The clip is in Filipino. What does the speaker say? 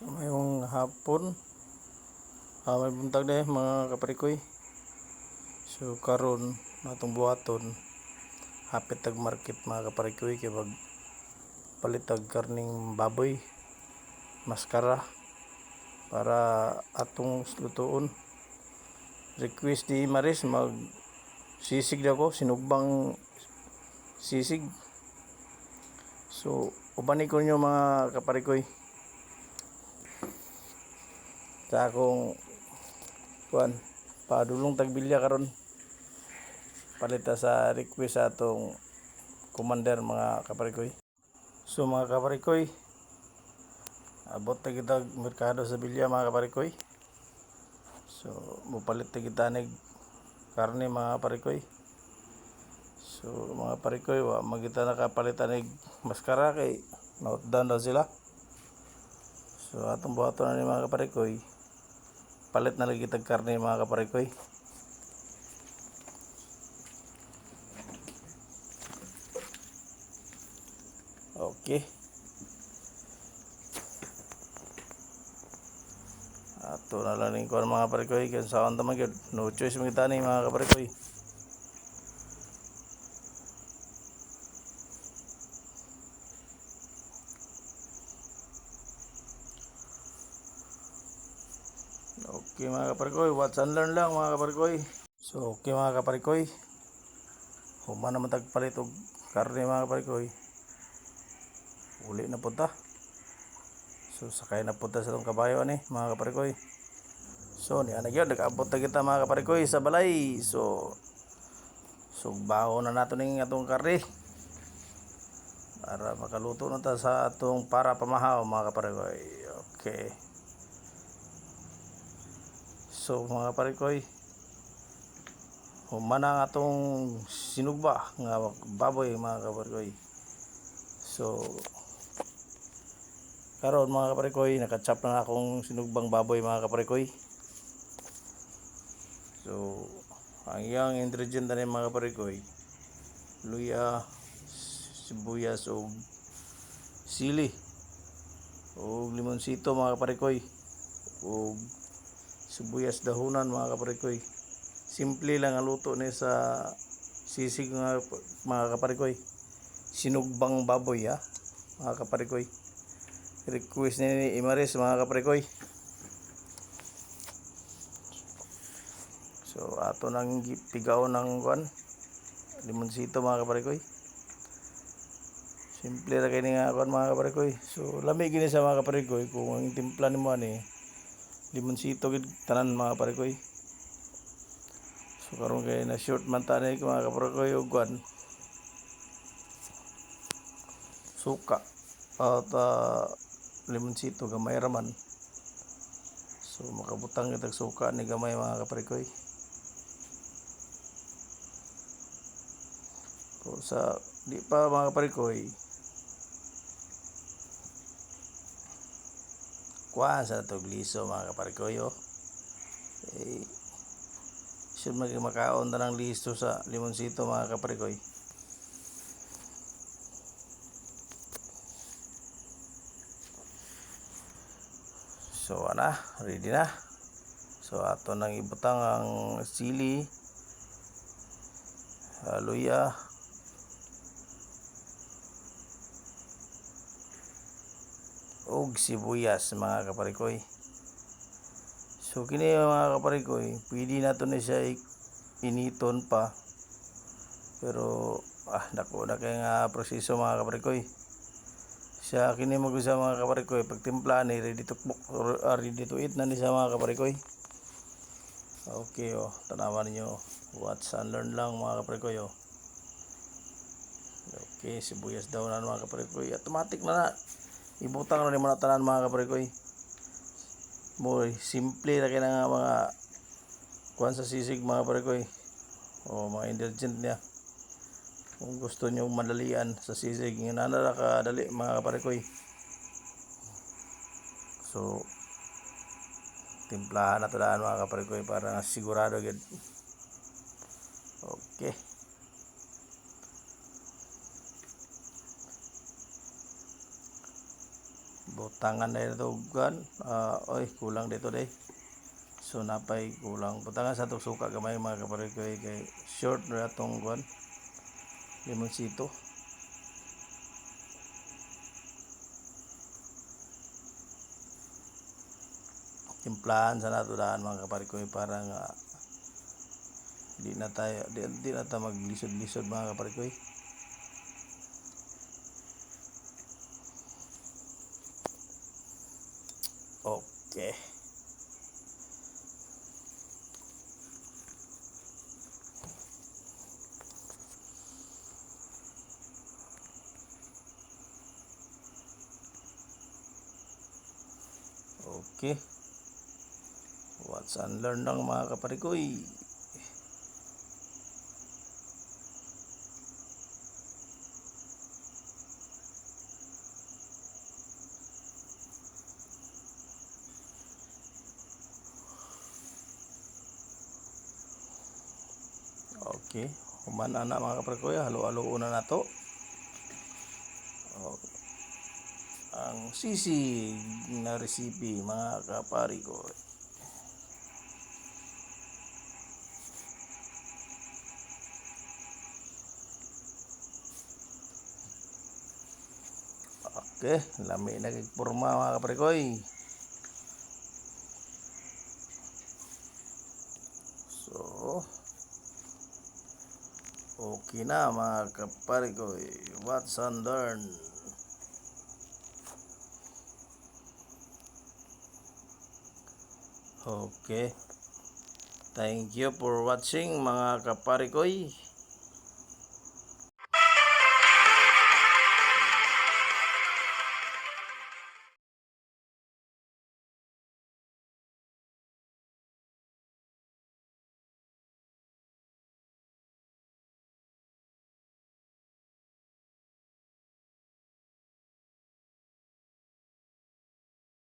So mayong hapon, may buntag na mga kaparikoy. So karon natong buhaton hapit tag market mga kaparikoy kay pag palit tag karning baboy maskara para atong lutuon. Request di Maris mag sisig daw ko, sinugbang sisig. So uban ko nyo mga kaparikoy sa akong kuan padulong tagbilya karon palita sa request sa atong commander mga kaparikoy. So mga kaparikoy, abot na kita merkado sa bilya mga kaparikoy. So mupalit na kita nig karne mga kaparikoy. So mga parikoy, wa magita nakapalitan nig maskara kay nautdan daw sila. So atong buhaton na ni mga kaparikoy, palit na lagi tag karne mga kaparikoy. Okay. Ato na lang ning kuan mga kaparikoy, kaya saan taman gyud, no choice magita ni mga kaparikoy. Okay mga kaparikoy, watch and learn lang mga kaparikoy. So okay mga kaparikoy, human naman tagpalit og karne mga kaparikoy, uli na punta. So sakay na punta sa tong kabayo ani mga kaparikoy. So niya na gyud, nag-abot na kita mga kaparikoy sa balay. So sugbaho na nato ning atong karne para makaluto na ta sa atong para pamahaw mga kaparikoy. Okay. So mga kaparikoy, human ang atong sinugba nga baboy mga kaparikoy. So karon mga kaparikoy, nakachap na akong sinugbang baboy mga kaparikoy. So ang iyang ingredient na mga kaparikoy, luya, sibuyas o sili o limonsito mga kaparikoy o sibuyas dahunan mga kaparikoy. Simple lang ang luto ni sa sisig mga kaparikoy. Sinugbang baboy mga kaparikoy. Request ni Imaris mga kaparikoy. So ato nang tigaw ng kuan limonsito mga kaparikoy. Simple ra kay nga kuan mga kaparikoy. So lami gini sa mga kaparikoy kung ang timpla nimo ani limonsito gid tanan mga kaparikoy. So karon kay na short man tani mga kaparikoy og kuan suka at limonsito gamay raman. So makabutang kitag suka ni gamay mga kaparikoy. So sa di pa mga kaparikoy, kuha sa tog liso mga kaparikoy should makaon ta ng liso sa limonsito mga kaparikoy. So ready na. So ato nang ibutang ang sili, luya, og sibuyas mga kaparikoy. So kini mga kaparikoy, pwede nato na siya initon pa. Pero dako na kay nga proseso mga kaparikoy. Siya kini magusa mga kaparikoy, pag timpla ni ready to eat na ni siya mga kaparikoy. Okay tanawan niyo, watch and learn lang mga kaparikoy Okay, sibuyas daw na mga kaparikoy. Automatic na ibutang na ni mga tanan mga kaparikoy. Boy, simple ra kay nga mga kuan sa sisig mga kaparikoy. Mga ingredient niya. Kung gusto nyo madalian sa sisig, inanara ka dali mga kaparikoy. So timplahan na tadaan mga kaparikoy para sigurado gid. Okay. butangan na ito kan. Oy, kulang dito day. So napay kulang butangan sa itong suka gamay mga kaparikoy kay short na itong kan limonsito. Timplahan sa nato daan mga kaparikoy para nga di na tayo maglisod-lisod mga kaparikoy. Okay. Okay. Watch and learn lang mga kaparikoy. Okay, human na mga kaparikoy, halo-halo una na to. Okay. Ang sisig na recipe mga kaparikoy. Okay, lami na kagporma mga kaparikoy. So, okay na mga kaparikoy. Watch and learn. Okay. Thank you for watching mga kaparikoy.